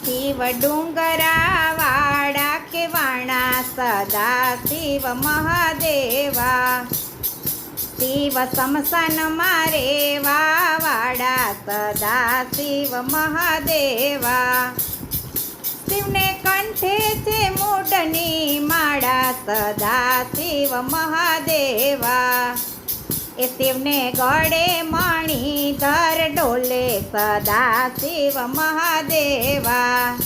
શિવ ડુંગરા વાડા કે વાણા સદા શિવ મહાદેવા. શિવ સમસન મારે વાડા સદા શિવ મહાદેવા. શિવને કંઠે છે મૂઢની માળા સદા શિવ મહાદેવા. એ શિવને ગળે મણિધર ડોલે સદા શિવ મહાદેવા.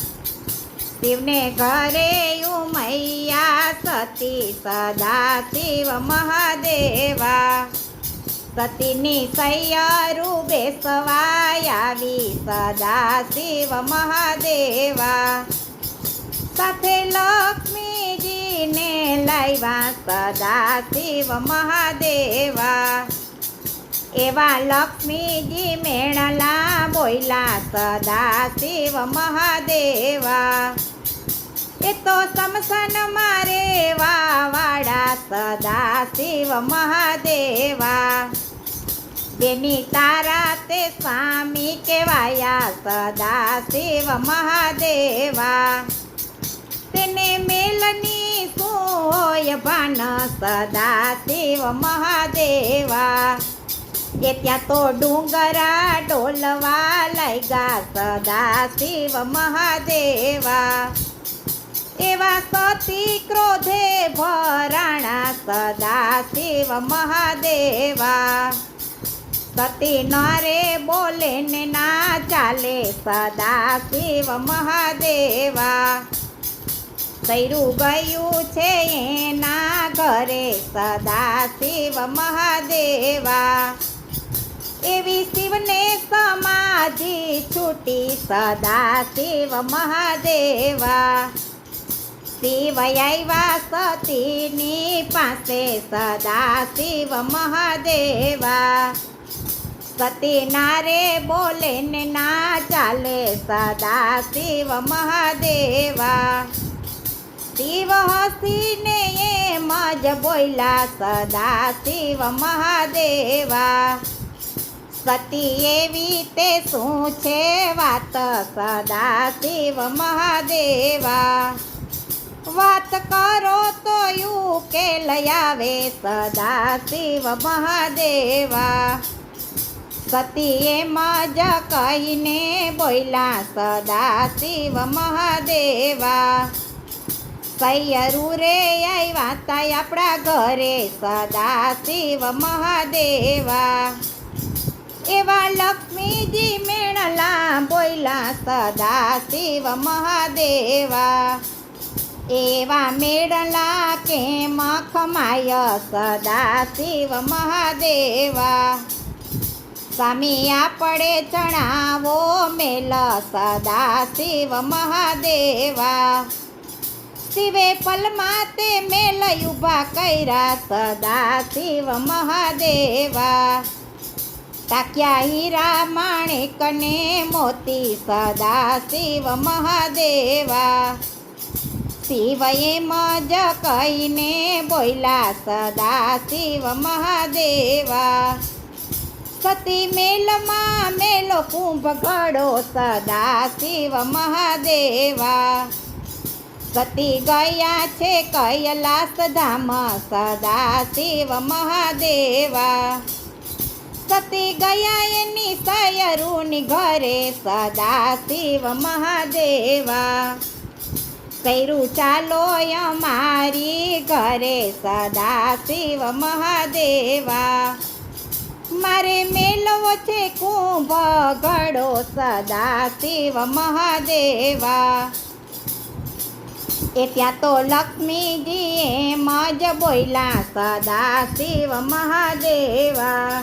શિવને ઘરે ઉમૈયા સતી સદા શિવ મહાદેવા. સતીની સૈયરું બેસવાય આવી સદા શિવ મહાદેવા. સાથે લક્ષ્મીજીને લાવ્યા સદા શિવ મહાદેવા. એવા લક્ષ્મીજી મેળલા બોલ્યા સદા શિવ મહાદેવા. એ તો સમસન મારે વાડા સદા શિવ મહાદેવા. બેની તારા તે સ્વામી કહેવાયા સદા શિવ મહાદેવા. તેને મેલની શું હોય ભાન સદા શિવ મહાદેવા. એ ત્યાં તો ડુંગરા ડોલવા લાગ્યા સદા શિવ મહાદેવા. એવા સતી ક્રોધે ભરાણા સદા શિવ મહાદેવા. સતી નરે બોલે ને ના ચાલે સદા શિવ મહાદેવા. સૈરું ગયું છે એના ઘરે સદા શિવ મહાદેવા. એવી શિવને સમાધિ છૂટી સદા શિવ મહાદેવા. શિવ આવ્યા સતીની પાસે સદા શિવ મહાદેવા. સતી નારે બોલે ને ના ચાલે સદા શિવ મહાદેવા. શિવ હસીને એમ જ બોલ્યા સદા શિવ મહાદેવા. સતી એવી તે શું છે વાત સદા શિવ મહાદેવા. વાત કરો તો ઉકેલ આવે સદા શિવ મહાદેવા. સતી એમ જ કહીને બોલ્યા સદા શિવ મહાદેવા. સૈયરું રે આવ્યા તા આપણા ઘરે સદા શિવ મહાદેવા. એવા લક્ષ્મીજી મેળલા બોલ્યા સદા શિવ મહાદેવા. એવા મેળલા કેમ ખમાય સદા શિવ મહાદેવા. સ્વામી આપણે જણાવો મેલ સદા શિવ મહાદેવા. શિવે પલમાં તે મેલ ઉભા કર્યા સદા શિવ મહાદેવા. તાક્યા હીરા માણેકને મોતી સદા શિવ મહાદેવા. શિવ એમ જ કહીને બોલ્યા સદા શિવ મહાદેવા. સતી મેલમાં મેલો કુંભ ઘડો સદા શિવ મહાદેવા. સતી ગયા છે કૈલાસ ધામ સદા શિવ મહાદેવા. સતી ગયા એની સયરુની ઘરે સદા શિવ મહાદેવા. સૈરું ચાલો અમારી ઘરે સદા શિવ મહાદેવા. મારે મેલવો છે કુંભ ઘડો સદા શિવ મહાદેવા. એ ત્યાં તો લક્ષ્મીજી એમ જ બોલ્યા સદા શિવ મહાદેવા.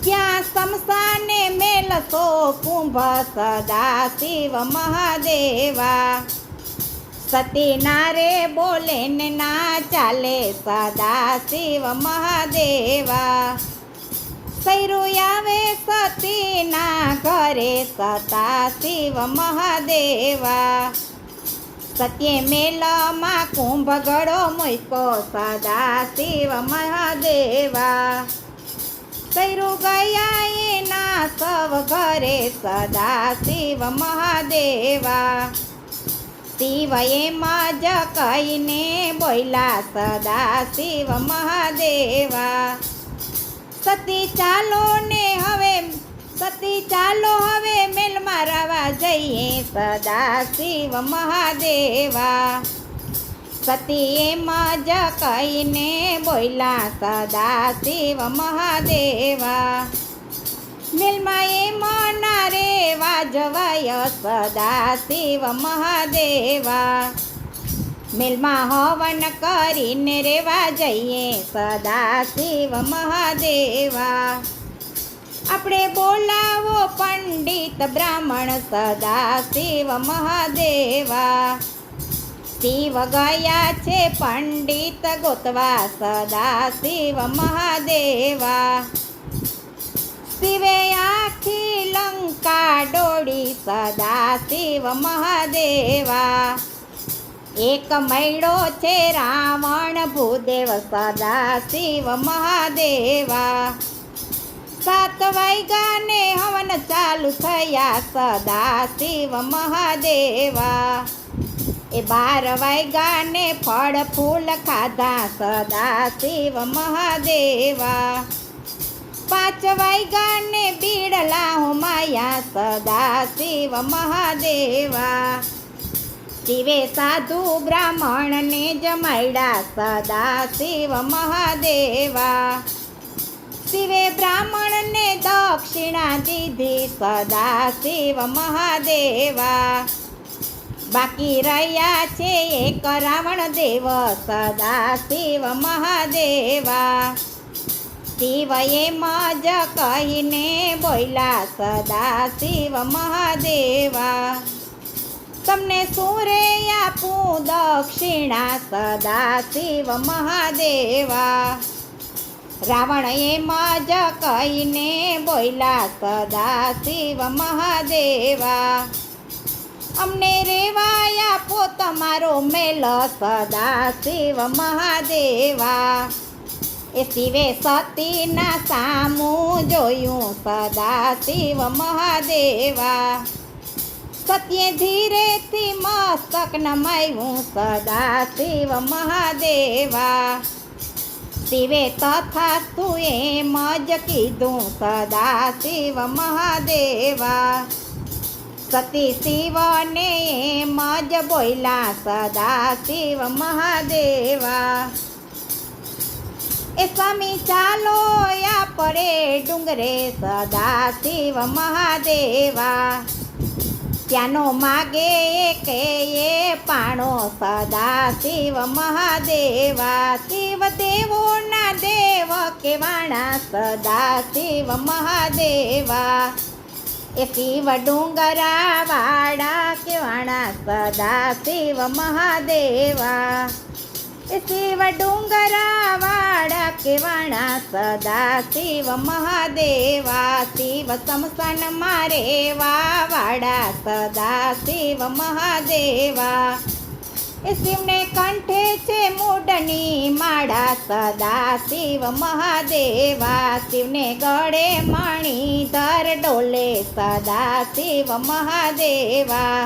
ક્યાં સમસાને મેલશો કુંભ સદા શિવ મહાદેવા. સતી નારે બોલે ને ના ચાલે સદા શિવ મહાદેવા. સૈરું આવે સતીના ઘરે સદા શિવ મહાદેવા. સત્ય મેલમાં કુંભ ગળો મૂક્યો સદા શિવ મહાદેવા. કર્યું ગયા એના સવ ઘરે સદા શિવ મહાદેવા. શિવ એમાં જ કહીને બોલ્યા સદા શિવ મહાદેવા. સતી ચાલો હવે મેલમાં રવા જઈએ સદા શિવ મહાદેવા. સતી એમાં જ કહીને બોલ્યા સદા શિવ મહાદેવા. મેલમાં એમાં ના રેવા જવાય સદા શિવ મહાદેવા. મેલમાં હવન કરીને રેવા જઈએ સદા શિવ મહાદેવા. આપણે બોલાવો પંડિત બ્રાહ્મણ સદા શિવ મહાદેવા. શિવ ગયા છે પંડિત ગોતવા સદા શિવ મહાદેવા. શિવે આખી લંકા ડોળી સદા શિવ મહાદેવા. એક મૈડો છે રાવણ ભૂદેવ સદા શિવ મહાદેવા. 7 વાગ્યાને હવન ચાલુ થયા સદા શિવ મહાદેવા. એ 12 વાગ્યાને ફળ ફૂલ ખાધા સદા શિવ મહાદેવા. 5 વાગ્યાને બીડલા હોમાયા સદા શિવ મહાદેવા. શિવે સાધુ બ્રાહ્મણને જમાડ્યા સદા શિવ મહાદેવા. શિવે બ્રાહ્મણને દક્ષિણા દીધી સદા શિવ મહાદેવા. બાકી રહ્યા છે એક રાવણ દેવ સદા શિવ મહાદેવા. શિવ એમ જ કહીને બોલ્યા સદા શિવ મહાદેવા. તમને સુરે આપું દક્ષિણા સદા શિવ મહાદેવા. રાવણ એમ જ કહીને બોલ્યા સદા શિવ મહાદેવા. અમને રેવાય આપો તમારો મેલ સદા શિવ મહાદેવા. એ શિવે સતીના સામું જોયું સદા શિવ મહાદેવા. સત્યે ધીરેથી મસ્તક નમાયું સદા શિવ મહાદેવા. શિવે તથાસ્તુ એમ જ કીધું સદા શિવ મહાદેવા. સતી શિવને એમ જ બોલ્યા સદા શિવ મહાદેવા. એ સ્વામી ચાલો આપણે ડુંગરે સદા શિવ મહાદેવા. ત્યાંનો માગે કે એ પાણો સદા શિવ મહાદેવા. શિવ દેવોના દેવ કેવાણા સદા શિવ મહાદેવા. એ શિવ ડુંગરા વાળા કેવાણા સદા શિવ મહાદેવા. એ શિવ ડુંગરા વાળા કેવાણા સદા શિવ મહાદેવા. શિવ સમસન મારે વાળા સદા શિવ મહાદેવા. એ શિવને કંઠે છે મૂડની માળા સદા શિવ મહાદેવા. શિવને ગળે મણિધર ડોલે સદા શિવ મહાદેવા.